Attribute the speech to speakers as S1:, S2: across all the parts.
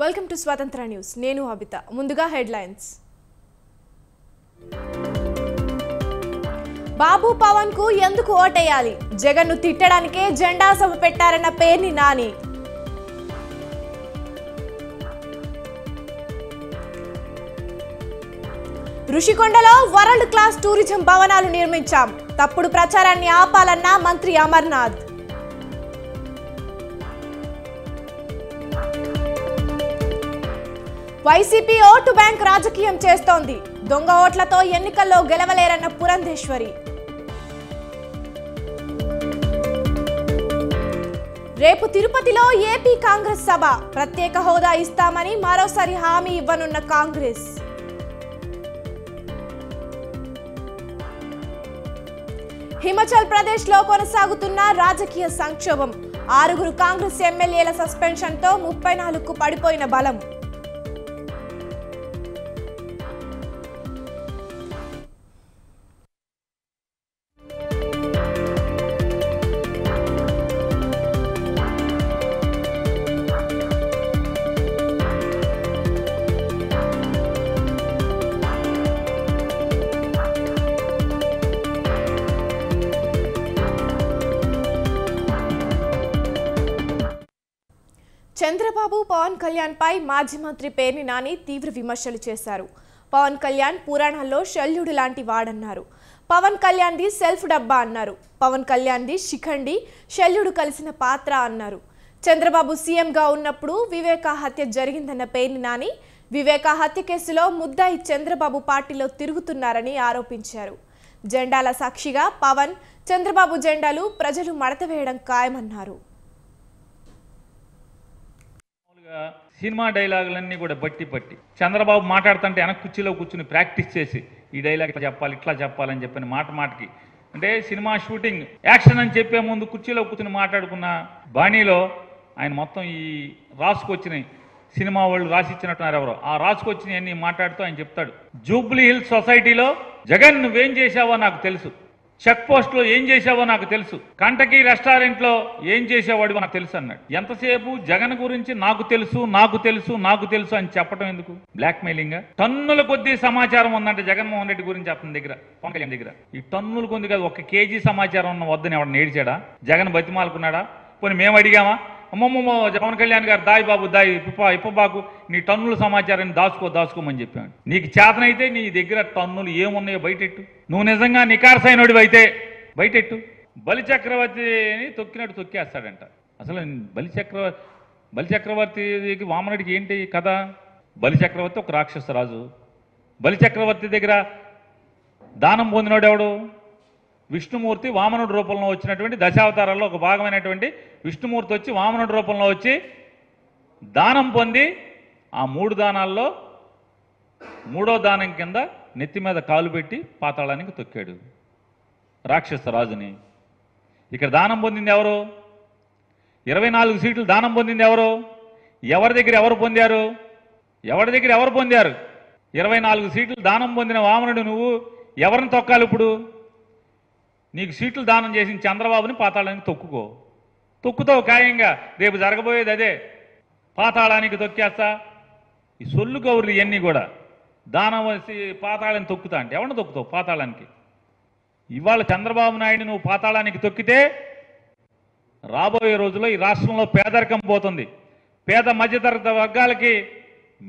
S1: Welcome to స్వతంత్ర news. నేను అబిత. ముందుగా హెడ్లైన్స్. బాబు పవన్ కు ఎందుకు ఓటేయాలి? జగన్ను తిట్టడానికే జెండా సభ పెట్టారన్న పేర్ని నాని. ఋషికొండలో వరల్డ్ క్లాస్ టూరిజం భవనాలు నిర్మించాం. తప్పుడు ప్రచారాన్ని ఆపాలన్న మంత్రి అమర్నాథ్. వైసీపీ ఓటు బ్యాంక్ రాజకీయం చేస్తోంది. దొంగ ఓట్లతో ఎన్నికల్లో గెలవలేరన్న పురంధేశ్వరి. రేపు తిరుపతిలో ఏపీ కాంగ్రెస్ సభ. ప్రత్యేక హోదా ఇస్తామని మరోసారి హామీ ఇవ్వనున్న కాంగ్రెస్. హిమాచల్ ప్రదేశ్ లో కొనసాగుతున్న రాజకీయ సంక్షోభం. 6 కాంగ్రెస్ ఎమ్మెల్యేల సస్పెన్షన్ తో 34కు పడిపోయిన బలం. చంద్రబాబు పవన్ కళ్యాణ్ పై మాజీ మంత్రి పేర్ని నాని తీవ్ర విమర్శలు చేశారు. పవన్ కళ్యాణ్ పురాణాల్లో శల్యుడు లాంటి వాడన్నారు. పవన్ కళ్యాణ్ది సెల్ఫ్ డబ్బా అన్నారు. పవన్ కళ్యాణ్ది శిఖండి, శల్యుడు కలిసిన పాత్ర అన్నారు. చంద్రబాబు సీఎంగా ఉన్నప్పుడు వివేక హత్య జరిగిందన్న పేర్ని నాని వివేక హత్య కేసులో ముద్దాయి చంద్రబాబు పార్టీలో తిరుగుతున్నారని ఆరోపించారు. జెండాల సాక్షిగా పవన్, చంద్రబాబు జెండాలు ప్రజలు మడతవేయడం ఖాయమన్నారు.
S2: సినిమా డైలాగులన్నీ కూడా బట్టి చంద్రబాబు మాట్లాడుతుంటే వెనక కుర్చీలో కూర్చుని ప్రాక్టీస్ చేసి ఈ డైలాగ్ ఇట్లా చెప్పాలని చెప్పిన మాటకి అంటే సినిమా షూటింగ్ యాక్షన్ అని చెప్పే ముందు కుర్చీలో కూర్చుని మాట్లాడుకున్న బాణీలో ఆయన మొత్తం ఈ రాసుకొచ్చినాయి సినిమా వాళ్ళు రాసిచ్చినట్టున్నారు ఎవరో ఆ రాసుకొచ్చినవి అన్ని మాట్లాడుతూ ఆయన చెప్తాడు. జూబ్లీ హిల్స్ సొసైటీలో జగన్ నువ్వేం చేశావో నాకు తెలుసు, చెక్ పోస్ట్ లో ఏం చేసావో నాకు తెలుసు, కంటకి రెస్టారెంట్ లో ఏం చేసేవాడు నాకు తెలుసు అన్నాడు. ఎంతసేపు జగన్ గురించి నాకు తెలుసు అని చెప్పడం ఎందుకు? Blackmailing. టన్నుల కొద్ది సమాచారం ఉందంటే జగన్మోహన్ రెడ్డి గురించి అతని దగ్గర, పవన్ కళ్యాణ్ దగ్గర ఈ టన్నుల కొద్ది కాదు 1 కేజీ సమాచారం ఉన్న వద్దని ఎవడన్నా ఏడిచాడా? జగన్ బతిమాలుకున్నాడా? పోనీ మేము అడిగామా? అమ్మమ్మ పవన్ కళ్యాణ్ గారు దాయి బాబు దాయి ఇప్పబాకు నీ టన్నుల సమాచారాన్ని దాచుకోమని చెప్పాను. నీకు చేతనైతే నీ దగ్గర టన్నులు ఏమున్నాయో బయటెట్టు. నువ్వు నిజంగా నికార్సైనోడివి అయితే బయటెట్టు. బలిచక్రవర్తిని తొక్కినట్టు తొక్కేస్తాడంట. అసలు బలిచక్రవర్తికి వామనుడికి ఏంటి కథ? బలిచక్రవర్తి ఒక రాక్షస రాజు. బలిచక్రవర్తి దగ్గర దానం పొందినోడు ఎవడు? విష్ణుమూర్తి వామనుడి రూపంలో వచ్చినటువంటి దశావతారాల్లో ఒక భాగమైనటువంటి విష్ణుమూర్తి వచ్చి వామనుడి రూపంలో వచ్చి దానం పొంది ఆ 3 దానాల్లో 3వ దానం కింద నెత్తి మీద కాలు పెట్టి పాతాళానికి తొక్కాడు రాక్షస రాజుని. ఇక్కడ దానం పొందింది ఎవరు? 24 సీట్లు దానం పొందింది ఎవరు? ఎవరి దగ్గర ఎవరు పొందారు? 24 సీట్లు దానం పొందిన వామనుడు నువ్వు ఎవరిని తొక్కాలి ఇప్పుడు? నీకు సీట్లు దానం చేసిన చంద్రబాబుని పాతాళానికి తొక్కుతావు ఖాయంగా. రేపు జరగబోయేది అదే. పాతాళానికి తొక్కేస్తా. ఈ సొల్లు కౌరులు ఇవన్నీ కూడా దానం వచ్చి పాతాళాన్ని తొక్కుతా అంటే ఎవరిని తొక్కుతావు పాతాళానికి? ఇవాళ చంద్రబాబు నాయుడు నువ్వు పాతాళానికి తొక్కితే రాబోయే రోజుల్లో ఈ రాష్ట్రంలో పేదరికం పోతుంది, పేద మధ్యతరగతి వర్గాలకి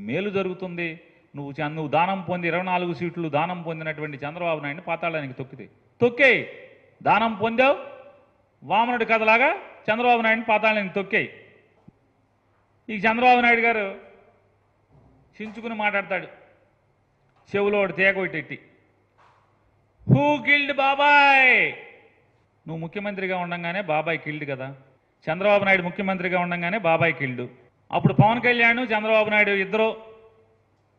S2: మేలు జరుగుతుంది. నువ్వు దానం పొంది 24 సీట్లు దానం పొందినటువంటి చంద్రబాబు నాయుడిని పాతాళానికి తొక్కేయి. దానం పొందావు వామనుడి కథలాగా చంద్రబాబు నాయుడిని పాతాళానికి తొక్కేయి. ఈ చంద్రబాబు నాయుడు గారు చించుకుని మాట్లాడతాడు. చెవులో తేగొట్టెట్టి హూ కిల్డ్ బాబాయ్? నువ్వు ముఖ్యమంత్రిగా ఉండగానే బాబాయ్ కిల్డ్ కదా. చంద్రబాబు నాయుడు ముఖ్యమంత్రిగా ఉండగానే బాబాయ్ కిల్డ్. అప్పుడు పవన్ కళ్యాణ్ చంద్రబాబు నాయుడు ఇద్దరు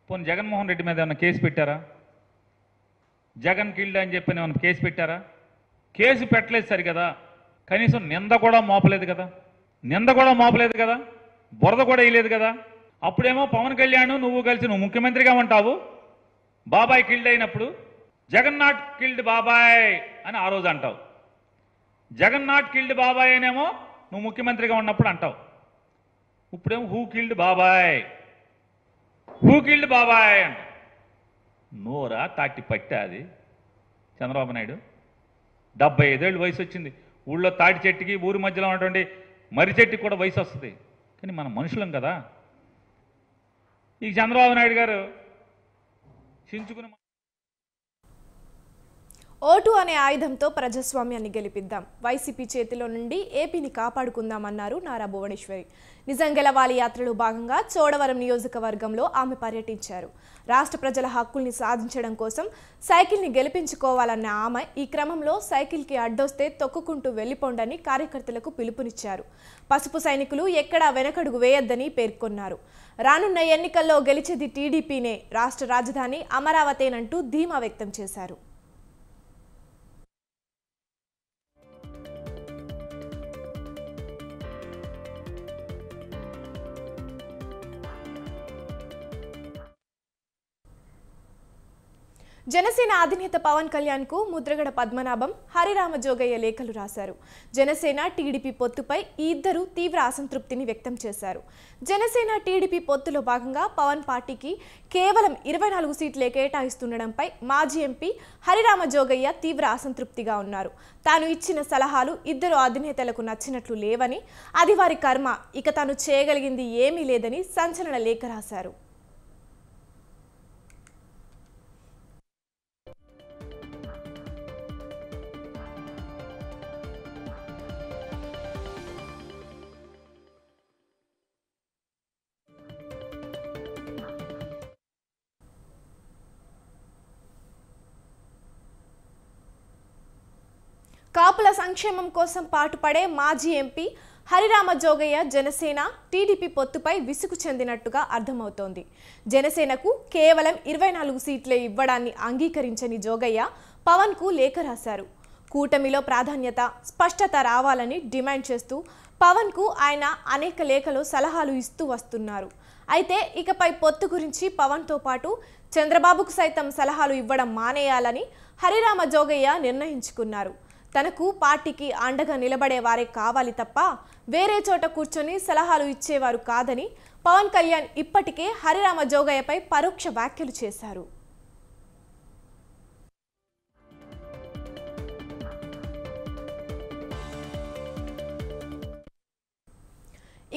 S2: పోనీ జగన్మోహన్ రెడ్డి మీద ఏమన్నా కేసు పెట్టారా? జగన్ కిల్డ్ అని చెప్పి ఏమన్నా కేసు పెట్టారా? కేసు పెట్టలేదు సరికదా. కనీసం నింద కూడా మోపలేదు కదా. బురద కూడా వేయలేదు కదా. అప్పుడేమో పవన్ కళ్యాణ్ నువ్వు కలిసి నువ్వు ముఖ్యమంత్రిగా ఉంటావు, బాబాయ్ కిల్డ్ అయినప్పుడు జగన్ నాట్ కిల్డ్ బాబాయ్ అని ఆ రోజు అంటావు. జగన్ నాట్ కిల్డ్ బాబాయ్ అనేమో నువ్వు ముఖ్యమంత్రిగా ఉన్నప్పుడు అంటావు. ఇప్పుడేమో హూ కిల్డ్ బాబాయ్ హూ కిల్డ్ బాబాయ్ అంట. నోరా తాటి పట్టా అది చంద్రబాబు నాయుడు? 75 ఏళ్ళు వయసు వచ్చింది. ఊళ్ళో తాటి చెట్టుకి ఊరి మధ్యలో ఉన్నటువంటి మర్రి చెట్టుకి కూడా వయసు వస్తుంది. కానీ మనం మనుషులం కదా. ఈ చంద్రబాబు నాయుడు గారు చించుకుని
S1: ఓటు అనే ఆయుధంతో ప్రజాస్వామ్యాన్ని గెలిపిద్దాం, వైసీపీ చేతిలో నుండి ఏపీని కాపాడుకుందామన్నారు నారా భువనేశ్వరి. నిజం గెలవాలి యాత్రలో భాగంగా చోడవరం నియోజకవర్గంలో ఆమె పర్యటించారు. రాష్ట్ర ప్రజల హక్కుల్ని సాధించడం కోసం సైకిల్ని గెలిపించుకోవాలన్న ఆమె ఈ క్రమంలో సైకిల్కి అడ్డొస్తే తొక్కుకుంటూ వెళ్లిపోండని కార్యకర్తలకు పిలుపునిచ్చారు. పసుపు సైనికులు ఎక్కడా వెనకడుగు వేయొద్దని పేర్కొన్నారు. రానున్న ఎన్నికల్లో గెలిచేది టీడీపీనే, రాష్ట్ర రాజధాని అమరావతేనంటూ ధీమా వ్యక్తం చేశారు. జనసేన అధినేత పవన్ కళ్యాణ్ కు ముద్రగడ పద్మనాభం, హరిరామ జోగయ్య లేఖలు రాశారు. జనసేన టీడీపీ పొత్తుపై ఈ ఇద్దరు తీవ్ర అసంతృప్తిని వ్యక్తం చేశారు. జనసేన టీడీపీ పొత్తులో భాగంగా పవన్ పార్టీకి కేవలం 24 సీట్లే కేటాయిస్తుండడంపై మాజీ ఎంపీ హరిరామ జోగయ్య తీవ్ర అసంతృప్తిగా ఉన్నారు. తాను ఇచ్చిన సలహాలు ఇద్దరు అధినేతలకు నచ్చినట్లు లేవని, అది వారి కర్మ, ఇక తాను చేయగలిగింది ఏమీ లేదని సంచలన లేఖ రాశారు. కాపుల సంక్షేమం కోసం పాటుపడే మాజీ ఎంపీ హరిరామ జోగయ్య జనసేన టీడీపీ పొత్తుపై విసుగు చెందినట్టుగా అర్థమవుతోంది. జనసేనకు కేవలం 24 సీట్లే ఇవ్వడాన్ని అంగీకరించని జోగయ్య పవన్కు లేఖ రాశారు. కూటమిలో ప్రాధాన్యత, స్పష్టత రావాలని డిమాండ్ చేస్తూ పవన్కు ఆయన అనేక లేఖలు సలహాలు ఇస్తూ వస్తున్నారు. అయితే ఇకపై పొత్తు గురించి పవన్తో పాటు చంద్రబాబుకు సైతం సలహాలు ఇవ్వడం మానేయాలని హరిరామ జోగయ్య నిర్ణయించుకున్నారు. తనకు పార్టీకి అండగా నిలబడే వారే కావాలి తప్ప వేరే చోట కూర్చొని సలహాలు ఇచ్చేవారు కాదని పవన్ కళ్యాణ్ ఇప్పటికే హరిరామ జోగయ్యపై పరోక్ష వ్యాఖ్యలు చేశారు.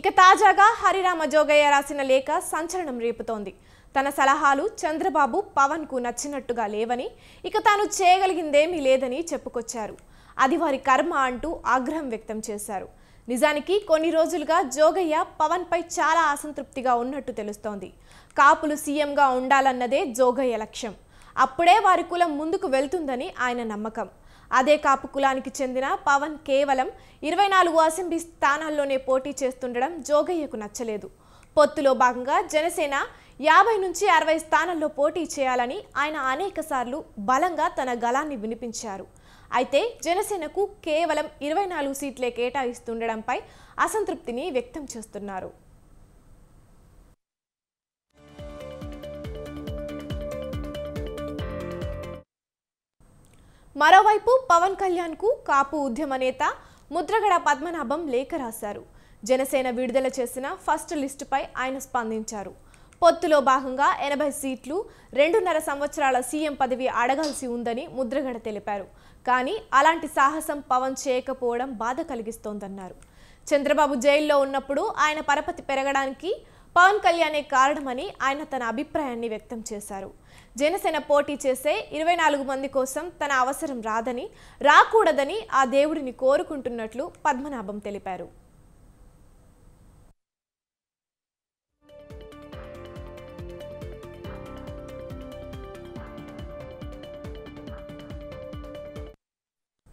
S1: ఇక తాజాగా హరిరామ జోగయ్య రాసిన లేఖ సంచలనం రేపుతోంది. తన సలహాలు చంద్రబాబు పవన్కు నచ్చినట్టుగా లేవని, ఇక తాను చేయగలిగిందేమీ లేదని చెప్పుకొచ్చారు. అది వారి కర్మ అంటూ ఆగ్రహం వ్యక్తం చేశారు. నిజానికి కొన్ని రోజులుగా జోగయ్య పవన్పై చాలా అసంతృప్తిగా ఉన్నట్టు తెలుస్తోంది. కాపులు సీఎంగా ఉండాలన్నదే జోగయ్య లక్ష్యం. అప్పుడే వారి కులం ముందుకు వెళ్తుందని ఆయన నమ్మకం. అదే కాపు కులానికి చెందిన పవన్ కేవలం 24 అసెంబ్లీ స్థానాల్లోనే పోటీ చేస్తుండడం జోగయ్యకు నచ్చలేదు. పొత్తులో భాగంగా జనసేన 50 నుంచి 60 స్థానాల్లో పోటీ చేయాలని ఆయన అనేకసార్లు బలంగా తన గళాన్ని వినిపించారు. అయితే జనసేనకు కేవలం 24 సీట్లే కేటాయిస్తుండడంపై అసంతృప్తిని వ్యక్తం చేస్తున్నారు. మరోవైపు పవన్ కళ్యాణ్కు కాపు ఉద్యమ నేత ముద్రగడ పద్మనాభం లేఖ రాశారు. జనసేన విడుదల చేసిన ఫస్ట్ లిస్టుపై ఆయన స్పందించారు. పొత్తులో భాగంగా 80 సీట్లు, 2.5 సంవత్సరాల సీఎం పదవి అడగాల్సి ఉందని ముద్రగడ తెలిపారు. కానీ అలాంటి సాహసం పవన్ చేయకపోవడం బాధ కలిగిస్తోందన్నారు. చంద్రబాబు జైల్లో ఉన్నప్పుడు ఆయన పరపతి పెరగడానికి పవన్ కళ్యాణే కారణమని ఆయన తన అభిప్రాయాన్ని వ్యక్తం చేశారు. జనసేన పోటీ చేసే 24 మంది కోసం తన అవసరం రాకూడదని ఆ దేవుడిని కోరుకుంటున్నట్లు పద్మనాభం తెలిపారు.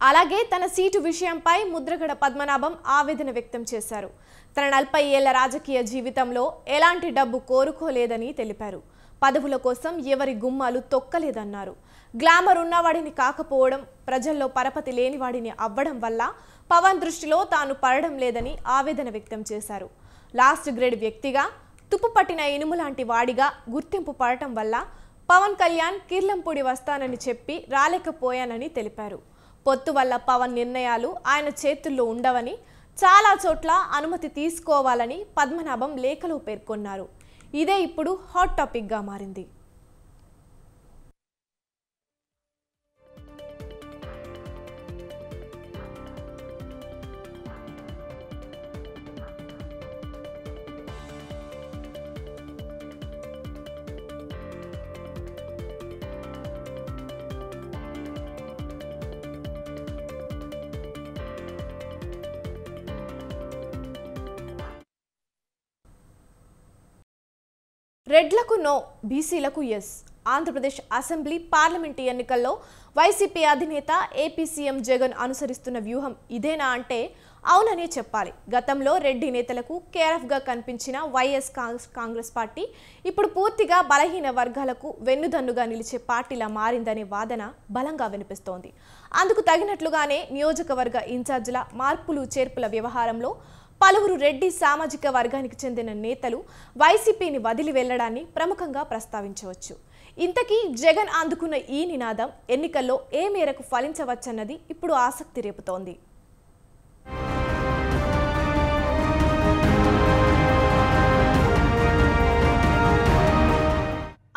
S1: అలాగే తన సీటు విషయంపై ముద్రగడ పద్మనాభం ఆవేదన వ్యక్తం చేశారు. తన 40 ఏళ్ల రాజకీయ జీవితంలో ఎలాంటి డబ్బు కోరుకోలేదని తెలిపారు. పదవుల కోసం ఎవరి గుమ్మాలు తొక్కలేదన్నారు. గ్లామర్ ఉన్నవాడిని కాకపోవడం, ప్రజల్లో పరపతి లేనివాడిని అవ్వడం వల్ల పవన్ దృష్టిలో తాను పడడం లేదని ఆవేదన వ్యక్తం చేశారు. లాస్ట్ గ్రేడ్ వ్యక్తిగా, తుప్పు పట్టిన ఇనుము లాంటి వాడిగా గుర్తింపు పడటం వల్ల పవన్ కళ్యాణ్ కిర్లంపూడి వస్తానని చెప్పి రాలేకపోయానని తెలిపారు. పొత్తు వల్ల పవన్ నిర్ణయాలు ఆయన చేతుల్లో ఉండవని, చాలా చోట్ల అనుమతి తీసుకోవాలని పద్మనాభం లేఖలో పేర్కొన్నారు. ఇదే ఇప్పుడు హాట్ టాపిక్గా మారింది. రెడ్లకు నో, బీసీలకు ఎస్. ఆంధ్రప్రదేశ్ అసెంబ్లీ పార్లమెంటు ఎన్నికల్లో వైసీపీ అధినేత ఏపీ సీఎం జగన్ అనుసరిస్తున్న వ్యూహం ఇదేనా అంటే అవుననే చెప్పాలి. గతంలో రెడ్డి నేతలకు కేరఫ్గా కనిపించిన వైఎస్ కాంగ్రెస్ పార్టీ ఇప్పుడు పూర్తిగా బలహీన వర్గాలకు వెన్నుదన్నుగా నిలిచే పార్టీలా మారిందనే వాదన బలంగా వినిపిస్తోంది. అందుకు తగినట్లుగానే నియోజకవర్గ ఇన్ఛార్జీల మార్పులు చేర్పుల వ్యవహారంలో పలువురు రెడ్డి సామాజిక వర్గానికి చెందిన నేతలు వైసీపీని వదిలి వెళ్లడాన్ని ప్రముఖంగా ప్రస్తావించవచ్చు. ఇంతకీ జగన్ అందుకున్న ఈ నినాదం ఎన్నికల్లో ఏ మేరకు ఫలించవచ్చన్నది ఇప్పుడు ఆసక్తి రేపుతోంది.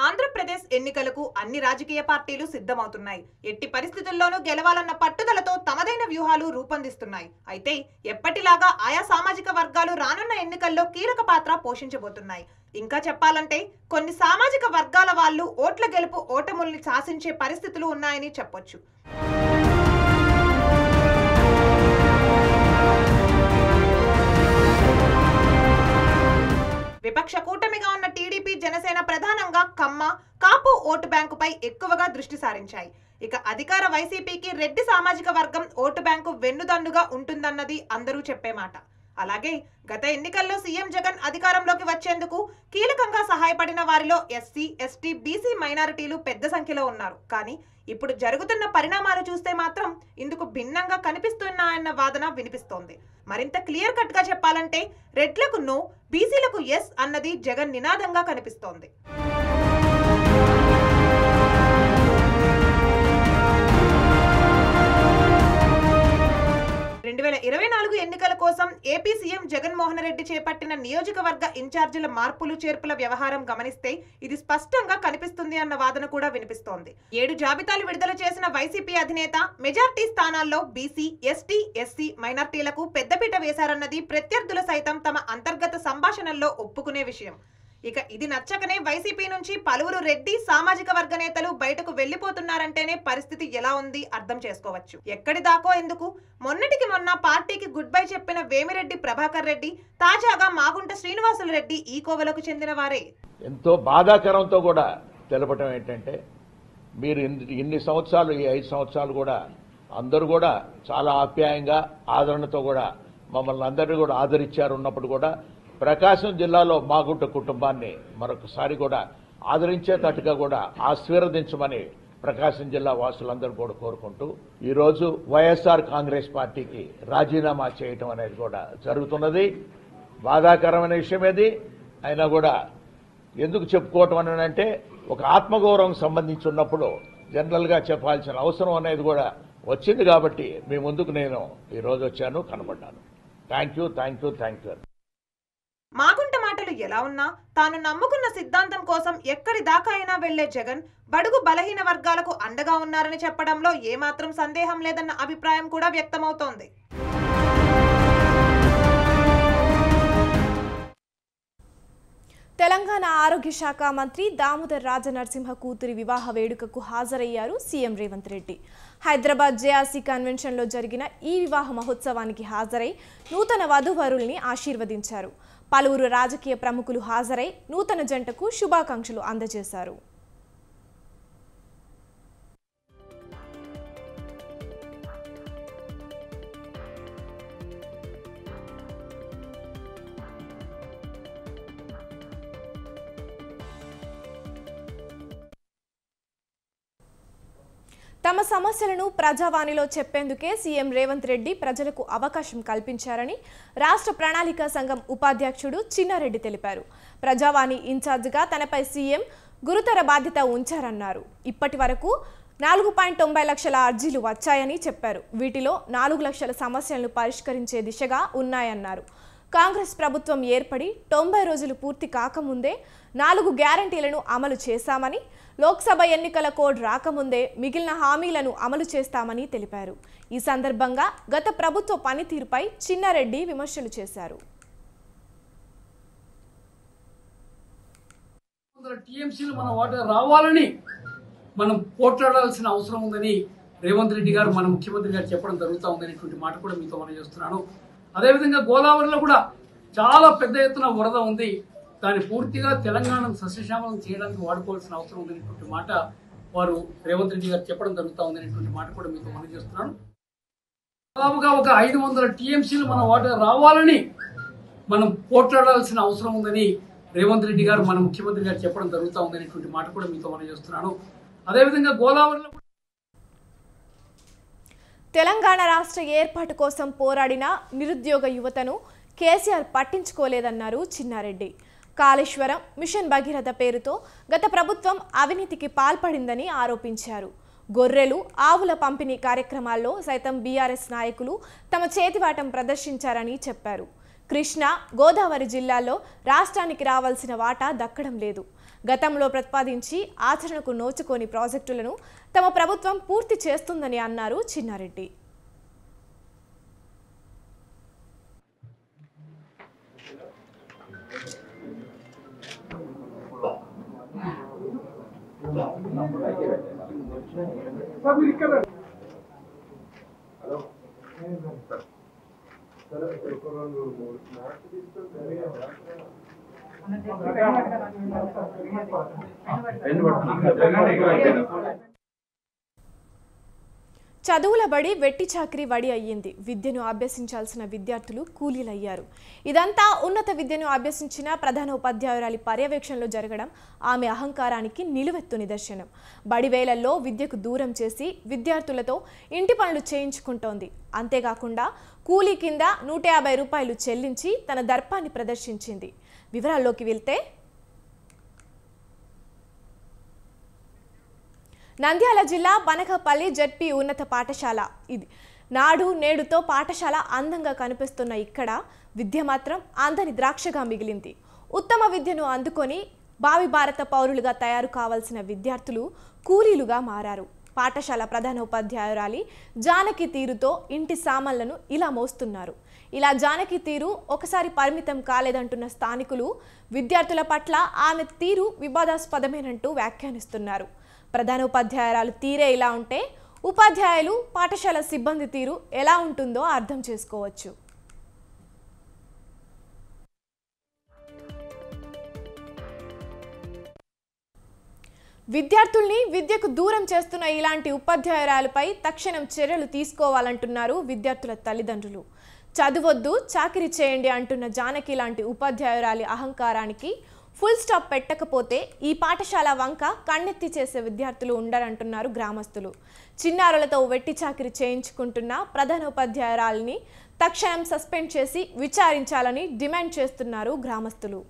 S3: ఆంధ్రప్రదేశ్ ఎన్నికలకు అన్ని రాజకీయ పార్టీలు సిద్ధమవుతున్నాయి. ఎట్టి పరిస్థితుల్లోనూ గెలవాలన్న పట్టుదలతో తమదైన వ్యూహాలు రూపొందిస్తున్నాయి. అయితే ఎప్పటిలాగా ఆయా సామాజిక వర్గాలు రానున్న ఎన్నికల్లో కీలక పాత్ర పోషించబోతున్నాయి. ఇంకా చెప్పాలంటే కొన్ని సామాజిక వర్గాల వాళ్ళు ఓట్ల గెలుపు ఓటముల్ని శాసించే పరిస్థితులు ఉన్నాయని చెప్పొచ్చు. విపక్ష కూటమిగా ఉన్న టీడీపీ, జనసేన ప్రధానంగా కమ్మ, కాపు ఓటు బ్యాంకుపై ఎక్కువగా దృష్టి సారించాయి. ఇక అధికార వైసీపీకి రెడ్డి సామాజిక వర్గం ఓటు బ్యాంకు వెన్నుదన్నుగా ఉంటుందన్నది అందరూ చెప్పే మాట. అలాగే గత ఎన్నికల్లో సీఎం జగన్ అధికారంలోకి వచ్చేందుకు కీలకంగా సహాయపడిన వారిలో ఎస్సీ, ఎస్టీ, బీసీ మైనారిటీలు పెద్ద సంఖ్యలో ఉన్నారు. కానీ ఇప్పుడు జరుగుతున్న పరిణామాలు చూస్తే మాత్రం ఇందుకు భిన్నంగా కనిపిస్తున్నాయన్న వాదన వినిపిస్తోంది. మరింత క్లియర్ కట్ గా చెప్పాలంటే రెడ్లకు నో, బీసీలకు ఎస్ అన్నది జగన్ నినాదంగా కనిపిస్తోంది. 2024 ఎన్నికల కోసం ఏపీ సీఎం జగన్మోహన్ రెడ్డి చేపట్టిన నియోజకవర్గ ఇన్ఛార్జీల మార్పులు చేర్పుల వ్యవహారం గమనిస్తే ఇది స్పష్టంగా కనిపిస్తుంది అన్న వాదన కూడా వినిపిస్తోంది. 7 జాబితాలు విడుదల చేసిన వైసీపీ అధినేత మెజార్టీ స్థానాల్లో బీసీ, ఎస్టీ, ఎస్సీ మైనార్టీలకు పెద్దపీట వేశారన్నది ప్రత్యర్థులు సైతం తమ అంతర్గత సంభాషణల్లో ఒప్పుకునే విషయం. ఇక ఇది నచ్చకనే వైసీపీ నుంచి పలువురు రెడ్డి సామాజిక వర్గ నేతలు బయటకు వెళ్లిపోతున్నారంటేనే పరిస్థితి ఎలా ఉంది అర్థం చేసుకోవచ్చు. ఎక్కడి దాకో ఎందుకు, మొన్నటికి మొన్న పార్టీకి గుడ్ బై చెప్పిన వేమిరెడ్డి ప్రభాకర్ రెడ్డి తాజాగా మాగుంట శ్రీనివాసులు రెడ్డి ఈ కోవలకు చెందిన వారే.
S4: ఎంతో బాధాకరంతో కూడా తెలపటం ఏంటంటే, మీరు ఇన్ని సంవత్సరాలు, ఈ 5 సంవత్సరాలు కూడా అందరూ కూడా చాలా ఆప్యాయంగా ఆదరణతో కూడా మమ్మల్ని అందరినీ కూడా ఆదరించారు. ఉన్నప్పుడు కూడా ప్రకాశం జిల్లాలో మాగుంట కుటుంబాన్ని మరొకసారి కూడా ఆదరించేటట్టుగా కూడా ఆశీర్వదించమని ప్రకాశం జిల్లా వాసులందరూ కూడా కోరుకుంటూ ఈరోజు వైఎస్ఆర్ కాంగ్రెస్ పార్టీకి రాజీనామా చేయటం అనేది కూడా జరుగుతున్నది. బాధాకరమైన విషయం ఇది. అయినా కూడా ఎందుకు చెప్పుకోవటం అని అంటే, ఒక ఆత్మగౌరవం సంబంధించి ఉన్నప్పుడు జనరల్ గా చెప్పాల్సిన అవసరం అనేది కూడా వచ్చింది. కాబట్టి మీ ముందుకు నేను ఈరోజు వచ్చాను, కనబడ్డాను. Thank you.
S3: మాగుంట మాటలు ఎలా ఉన్నా తాను నమ్ముకున్న సిద్ధాంతం కోసం ఎక్కడి దాకా అయినా వెళ్లే జగన్ బడుగు బలహీన వర్గాలకు అండగా ఉన్నారని చెప్పడంలో ఏమాత్రం సందేహం లేదన్న అభిప్రాయం కూడా వ్యక్తమవుతోంది.
S1: తెలంగాణ ఆరోగ్య శాఖ మంత్రి దామోదర్ రాజనరసింహ కూతురి వివాహ వేడుకకు హాజరయ్యారు సీఎం రేవంత్ రెడ్డి. హైదరాబాద్ జేఆర్సీ కన్వెన్షన్లో జరిగిన ఈ వివాహ మహోత్సవానికి హాజరై నూతన వధూవరుల్ని ఆశీర్వదించారు. పలువురు రాజకీయ ప్రముఖులు హాజరై నూతన జంటకు శుభాకాంక్షలు అందజేశారు. తమ సమస్యలను ప్రజావాణిలో చెప్పేందుకే సీఎం రేవంత్ రెడ్డి ప్రజలకు అవకాశం కల్పించారని రాష్ట్ర ప్రణాళిక సంఘం ఉపాధ్యక్షుడు చిన్నారెడ్డి తెలిపారు. ప్రజావాణి ఇన్ఛార్జిగా తనపై సీఎం గురుతర బాధ్యత ఉంచారన్నారు. ఇప్పటి వరకు 4.90 లక్షల అర్జీలు వచ్చాయని చెప్పారు. వీటిలో 4 లక్షల సమస్యలను పరిష్కరించే దిశగా ఉన్నాయన్నారు. కాంగ్రెస్ ప్రభుత్వం ఏర్పడి 90 రోజులు పూర్తి కాకముందే 4 గ్యారంటీలను అమలు చేశామని, లోక్సభ ఎన్నికల కోడ్ రాకముందే మిగిలిన హామీలను అమలు చేస్తామని తెలిపారు. ఈ సందర్భంగా గత ప్రభుత్వ పనితీరుపై చిన్నారెడ్డి విమర్శలు చేశారు.
S5: టీఎంసీలు మన వాటర్ రావాలని మనం పోట్లాడాల్సిన అవసరం ఉందని రేవంత్ రెడ్డి గారు మన ముఖ్యమంత్రి గారు చెప్పడం జరుగుతూ ఉందనేటువంటి మాట కూడా మీతో మనం చేస్తున్నాను. అదేవిధంగా గోదావరిలో కూడా చాలా పెద్ద ఎత్తున వరద ఉంది. దాన్ని పూర్తిగా తెలంగాణను సస్యశ్యామలం చేయడానికి వాడుకోవాల్సిన అవసరం ఉందనేటువంటి మాట వారు రేవంత్ రెడ్డి గారు చెప్పడం జరుగుతూ ఉందనేటువంటి మాట కూడా మీతో మనం చేస్తున్నాను. దాదాపుగా ఒక 500 టీఎంసీలు మన వాటర్ రావాలని మనం పోట్లాడాల్సిన అవసరం ఉందని రేవంత్ రెడ్డి గారు మన ముఖ్యమంత్రి గారు చెప్పడం జరుగుతూ ఉందనేటువంటి మాట కూడా మీతో మనం చేస్తున్నాను. అదేవిధంగా గోదావరిలో
S1: తెలంగాణ రాష్ట్ర ఏర్పాటు కోసం పోరాడిన నిరుద్యోగ యువతను కేసీఆర్ పట్టించుకోలేదన్నారు చిన్నారెడ్డి. కాళేశ్వరం, మిషన్ భగీరథ పేరుతో గత ప్రభుత్వం అవినీతికి పాల్పడిందని ఆరోపించారు. గొర్రెలు, ఆవుల పంపిణీ కార్యక్రమాల్లో సైతం బీఆర్ఎస్ నాయకులు తమ చేతివాటం ప్రదర్శించారని చెప్పారు. కృష్ణా, గోదావరి జిల్లాల్లో రాష్ట్రానికి రావాల్సిన వాటా దక్కడం లేదు. గతంలో ప్రతిపాదించి ఆచరణకు నోచుకోని ప్రాజెక్టులను తమ ప్రభుత్వం పూర్తి చేస్తుందని అన్నారు చిన్నారెడ్డి. చదువుల బడి వెట్టి చాకరీ వడి అయ్యింది. విద్యను అభ్యసించాల్సిన విద్యార్థులు కూలీలయ్యారు. ఇదంతా ఉన్నత విద్యను అభ్యసించిన ప్రధాన ఉపాధ్యాయురాలి పర్యవేక్షణలో జరగడం ఆమె అహంకారానికి నిలువెత్తు నిదర్శనం. బడివేళల్లో విద్యకు దూరం చేసి విద్యార్థులతో ఇంటి పనులు చేయించుకుంటోంది. అంతేకాకుండా కూలీ కింద 150 రూపాయలు చెల్లించి తన దర్పాన్ని ప్రదర్శించింది. వివరాల్లోకి వెళ్తే నంద్యాల జిల్లా బనకపల్లి జడ్పీ ఉన్నత పాఠశాల ఇది. నాడు నేడుతో పాఠశాల అందంగా కనిపిస్తున్న ఇక్కడ విద్య మాత్రం అందని ద్రాక్షగా మిగిలింది. ఉత్తమ విద్యను అందుకొని భావి భారత పౌరులుగా తయారు కావాల్సిన విద్యార్థులు కూలీలుగా మారారు. పాఠశాల ప్రధాన ఉపాధ్యాయురాలి జానకి తీరుతో ఇంటి సామాన్లను ఇలా మోస్తున్నారు. ఇలా జానకి తీరు ఒకసారి పరిమితం కాలేదంటున్న స్థానికులు విద్యార్థుల పట్ల ఆమె తీరు వివాదాస్పదమేనంటూ వ్యాఖ్యానిస్తున్నారు. ప్రధాన ఉపాధ్యాయురాలు తీరే ఇలా ఉంటే ఉపాధ్యాయులు, పాఠశాల సిబ్బంది తీరు ఎలా ఉంటుందో అర్థం చేసుకోవచ్చు. విద్యార్థుల్ని విద్యకు దూరం చేస్తున్న ఇలాంటి ఉపాధ్యాయురాలపై తక్షణం చర్యలు తీసుకోవాలంటున్నారు విద్యార్థుల తల్లిదండ్రులు. చదువొద్దు, చాకిరీ చేయండి అంటున్న జానకి లాంటి ఉపాధ్యాయురాలి అహంకారానికి ఫుల్ స్టాప్ పెట్టకపోతే ఈ పాఠశాల వంక కన్నెత్తి చేసే విద్యార్థులు ఉండరంటున్నారు గ్రామస్తులు. చిన్నారులతో వెట్టి చాకిరీ చేయించుకుంటున్న ప్రధాన ఉపాధ్యాయురాలిని తక్షణం సస్పెండ్ చేసి విచారించాలని డిమాండ్ చేస్తున్నారు గ్రామస్తులు.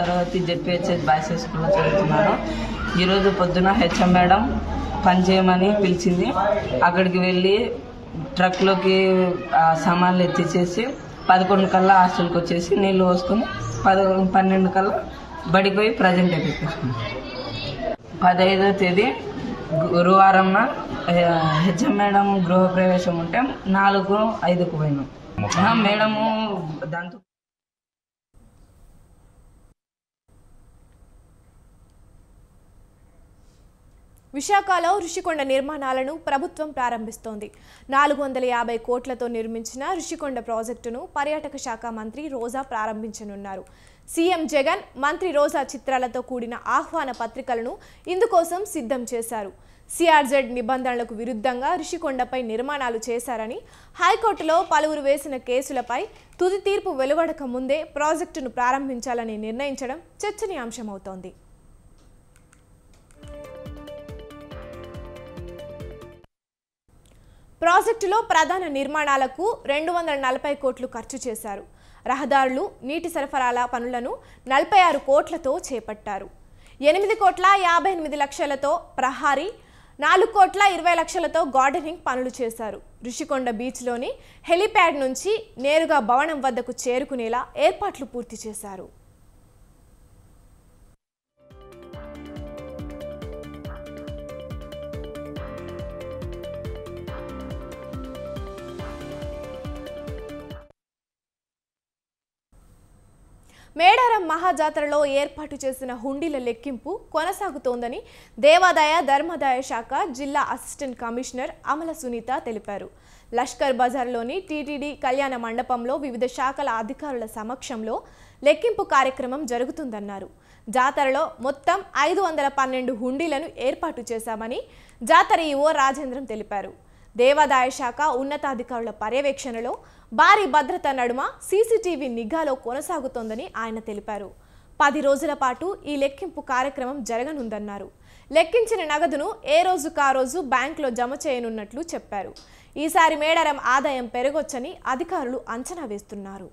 S6: తరగతి జెడ్పీహెచ్ఎస్ బాయ్స్ స్కూల్లో చదువుతున్నాను. ఈరోజు పొద్దున హెచ్ఎం మేడం పని చేయమని పిలిచింది. అక్కడికి వెళ్ళి ట్రక్లోకి సామాన్లు ఎత్తిచేసి 11 కల్లా హాస్టల్కి వచ్చేసి నీళ్లు పోసుకొని 12 కల్లా బడికి పోయి ప్రజెంట్ అయిపోయింది. 15వ తేదీ గురువారం హెచ్ఎం మేడం గృహప్రవేశం ఉంటే 4:05కు పోయినాం. మేడము దాంతో
S1: విశాఖలో రుషికొండ నిర్మాణాలను ప్రభుత్వం ప్రారంభిస్తోంది. 450 కోట్లతో నిర్మించిన రుషికొండ ప్రాజెక్టును పర్యాటక శాఖ మంత్రి రోజా ప్రారంభించనున్నారు. సీఎం జగన్, మంత్రి రోజా చిత్రాలతో కూడిన ఆహ్వాన పత్రికలను ఇందుకోసం సిద్ధం చేశారు. సిఆర్జెడ్ నిబంధనలకు విరుద్ధంగా రుషికొండపై నిర్మాణాలు చేశారని హైకోర్టులో పలువురు వేసిన కేసులపై తుది తీర్పు వెలువడక ముందే ప్రాజెక్టును ప్రారంభించాలని నిర్ణయించడం చర్చనీయాంశమవుతోంది. ప్రాజెక్టులో ప్రధాన నిర్మాణాలకు 240 కోట్లు ఖర్చు చేశారు. రహదారులు, నీటి సరఫరాల పనులను 46 కోట్లతో చేపట్టారు. 8,58,00,000తో ప్రహారీ, 4,20,00,000తో గార్డెనింగ్ పనులు చేశారు. ఋషికొండ బీచ్లోని హెలిప్యాడ్ నుంచి నేరుగా భవనం వద్దకు చేరుకునేలా ఏర్పాట్లు పూర్తి చేశారు. మేడారం మహాజాతరలో ఏర్పాటు చేసిన హుండీల లెక్కింపు కొనసాగుతోందని దేవాదాయ ధర్మాదాయ శాఖ జిల్లా అసిస్టెంట్ కమిషనర్ అమల సునీత తెలిపారు. లష్కర్ బజార్లోని టీటీడీ కళ్యాణ మండపంలో వివిధ శాఖల అధికారుల సమక్షంలో లెక్కింపు కార్యక్రమం జరుగుతుందన్నారు. జాతరలో మొత్తం 512 హుండీలను ఏర్పాటు చేశామని జాతర ఈవో రాజేంద్రం తెలిపారు. దేవాదాయ శాఖ ఉన్నతాధికారుల పర్యవేక్షణలో భారీ భద్రత నడుమ సీసీటీవీ నిఘాలో కొనసాగుతోందని ఆయన తెలిపారు. 10 రోజుల పాటు ఈ లెక్కింపు కార్యక్రమం జరగనుందన్నారు. లెక్కించిన నగదును ఏ రోజుకా రోజు బ్యాంకులో జమ చేయనున్నట్లు చెప్పారు. ఈసారి మేడారం ఆదాయం పెరగొచ్చని అధికారులు అంచనా వేస్తున్నారు.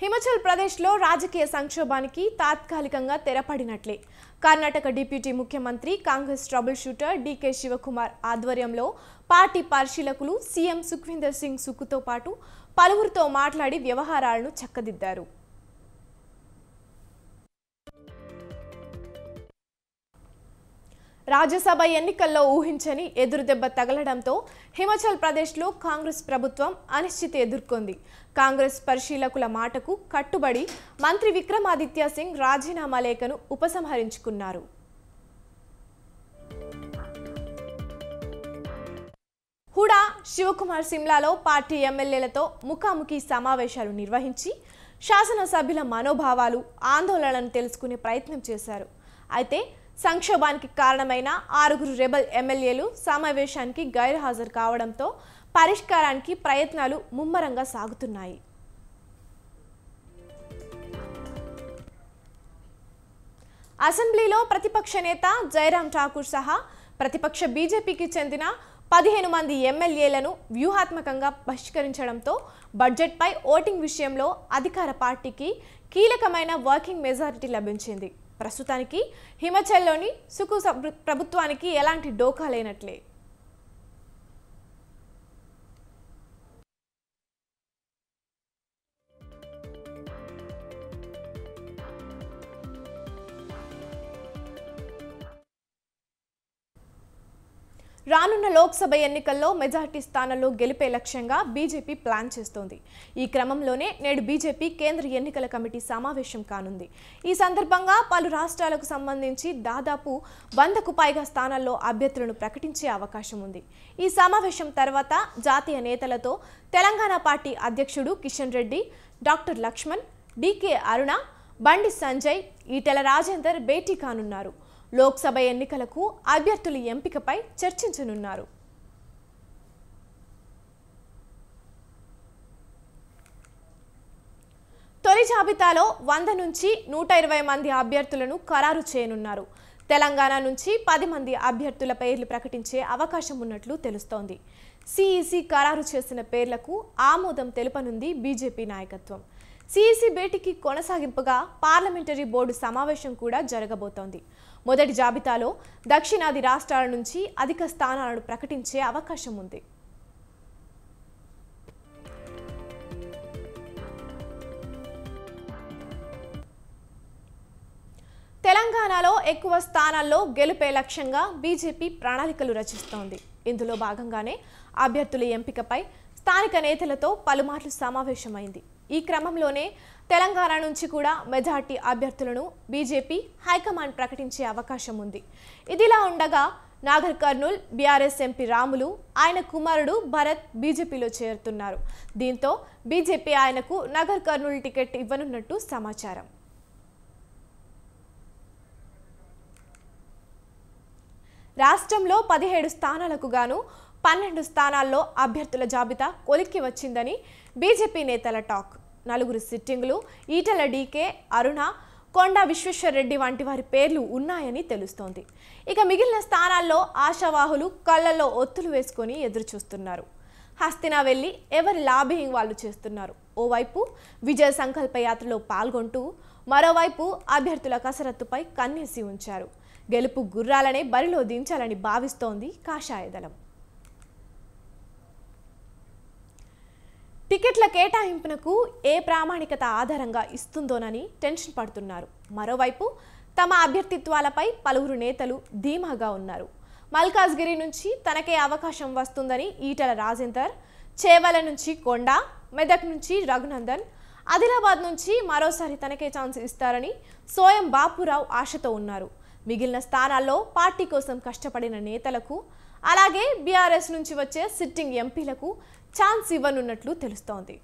S1: హిమాచల్ ప్రదేశ్లో రాజకీయ సంక్షోభానికి తాత్కాలికంగా తెరపడినట్లే. కర్ణాటక డిప్యూటీ ముఖ్యమంత్రి కాంగ్రెస్ ట్రబుల్ షూటర్ డీకే శివకుమార్ ఆధ్వర్యంలో పార్టీ పరిశీలకులు సీఎం సుఖ్వీందర్ సింగ్ సుఖ్తో పాటు పలువురితో మాట్లాడి వ్యవహారాలను చక్కదిద్దారు. రాజ్యసభ ఎన్నికల్లో ఊహించని ఎదురుదెబ్బ తగలడంతో హిమాచల్ ప్రదేశ్లో కాంగ్రెస్ ప్రభుత్వం అనిశ్చితి ఎదుర్కొంది. కాంగ్రెస్ పరిశీలకుల మాటకు కట్టుబడి మంత్రి విక్రమాదిత్య సింగ్ రాజీనామా లేఖను ఉపసంహరించుకున్నారు. హుడా శివకుమార్ సిమ్లాలో పార్టీ ఎమ్మెల్యేలతో ముఖాముఖి సమావేశాలు నిర్వహించి శాసనసభ్యుల మనోభావాలు, ఆందోళనలను తెలుసుకునే ప్రయత్నం చేశారు. అయితే సంక్షోభానికి కారణమైన 6 రెబల్ ఎమ్మెల్యేలు సమావేశానికి గైర్హాజరు కావడంతో పరిష్కారానికి ప్రయత్నాలు ముమ్మరంగా సాగుతున్నాయి. అసెంబ్లీలో ప్రతిపక్ష నేత జైరాం ఠాకూర్ సహా ప్రతిపక్ష బీజేపీకి చెందిన 15 మంది ఎమ్మెల్యేలను వ్యూహాత్మకంగా బహిష్కరించడంతో బడ్జెట్పై ఓటింగ్ విషయంలో అధికార పార్టీకి కీలకమైన వర్కింగ్ మెజారిటీ లభించింది. ప్రస్తుతానికి హిమాచల్లోని సుఖు ప్రభుత్వానికి ఎలాంటి డోకా లేనట్లే. రానున్న లోక్సభ ఎన్నికల్లో మెజార్టీ స్థానాల్లో గెలిపే లక్ష్యంగా బీజేపీ ప్లాన్ చేస్తోంది. ఈ క్రమంలోనే నేడు బీజేపీ కేంద్ర ఎన్నికల కమిటీ సమావేశం కానుంది. ఈ సందర్భంగా పలు రాష్ట్రాలకు సంబంధించి దాదాపు 100కు పైగా స్థానాల్లో అభ్యర్థులను ప్రకటించే అవకాశం ఉంది. ఈ సమావేశం తర్వాత జాతీయ నేతలతో తెలంగాణ పార్టీ అధ్యక్షుడు కిషన్ రెడ్డి, డాక్టర్ లక్ష్మణ్, డీకే అరుణ, బండి సంజయ్, ఈటెల రాజేందర్ భేటీ కానున్నారు. లోక్సభ ఎన్నికలకు అభ్యర్థుల ఎంపికపై చర్చించనున్నారు. తొలి జాబితాలో 100 నుంచి 120 మంది అభ్యర్థులను ఖరారు చేయనున్నారు. తెలంగాణ నుంచి 10 మంది అభ్యర్థుల పేర్లు ప్రకటించే అవకాశం ఉన్నట్లు తెలుస్తోంది. సిఈసి ఖరారు చేసిన పేర్లకు ఆమోదం తెలుపనుంది బీజేపీ నాయకత్వం. సిఈసి భేటీకి కొనసాగింపుగా పార్లమెంటరీ బోర్డు సమావేశం కూడా జరగబోతోంది. మొదటి జాబితాలో దక్షిణాది రాష్ట్రాల నుంచి అధిక స్థానాలను ప్రకటించే అవకాశం ఉంది. తెలంగాణలో ఎక్కువ స్థానాల్లో గెలుపే లక్ష్యంగా బీజేపీ ప్రణాళికలు రచిస్తోంది. ఇందులో భాగంగానే అభ్యర్థుల ఎంపికపై స్థానిక నేతలతో పలుమార్లు సమావేశమైంది. ఈ క్రమంలోనే తెలంగాణ నుంచి కూడా మెజార్టీ అభ్యర్థులను బీజేపీ హైకమాండ్ ప్రకటించే అవకాశం ఉంది. ఇదిలా ఉండగా నాగర్ కర్నూల్ బీఆర్ఎస్ ఎంపీ రాములు, ఆయన కుమారుడు భరత్ బీజేపీలో చేరుతున్నారు. దీంతో బీజేపీ ఆయనకు నగర్ కర్నూల్ టికెట్ ఇవ్వనున్నట్టు సమాచారం. రాష్ట్రంలో 17 స్థానాలకు గాను 12 స్థానాల్లో అభ్యర్థుల జాబితా కొలిక్కి వచ్చిందని బీజేపీ నేతల టాక్. 4 సిట్టింగులు ఈటెల డీకే, అరుణ, కొండా విశ్వేశ్వరరెడ్డి వంటి వారి పేర్లు ఉన్నాయని తెలుస్తోంది. ఇక మిగిలిన స్థానాల్లో ఆశావాహులు కళ్ళల్లో ఒత్తులు వేసుకొని ఎదురు చూస్తున్నారు. హస్తినా వెళ్లి ఎవరి లాబింగ్ వాళ్ళు చేస్తున్నారు. ఓవైపు విజయ సంకల్ప యాత్రలో పాల్గొంటూ మరోవైపు అభ్యర్థుల కసరత్తుపై కన్నేసి ఉంచారు. గెలుపు గుర్రాలనే బరిలో దించాలని భావిస్తోంది కాషాయ దళం. టికెట్ల కేటాయింపునకు ఏ ప్రామాణికత ఆధారంగా ఇస్తుందోనని టెన్షన్ పడుతున్నారు. మరోవైపు తమ అభ్యర్థిత్వాలపై పలువురు నేతలు ధీమాగా ఉన్నారు. మల్కాజ్గిరి నుంచి తనకే అవకాశం వస్తుందని ఈటల రాజేందర్, చేవల నుంచి కొండా, మెదక్ నుంచి రఘునందన్, ఆదిలాబాద్ నుంచి మరోసారి తనకే ఛాన్స్ ఇస్తారని సోయం బాపురావు ఆశతో ఉన్నారు. మిగిలిన స్థానాల్లో పార్టీ కోసం కష్టపడిన నేతలకు, అలాగే బీఆర్ఎస్ నుంచి వచ్చే సిట్టింగ్ ఎంపీలకు ఛాన్స్ ఇవ్వనున్నట్లు తెలుస్తోంది.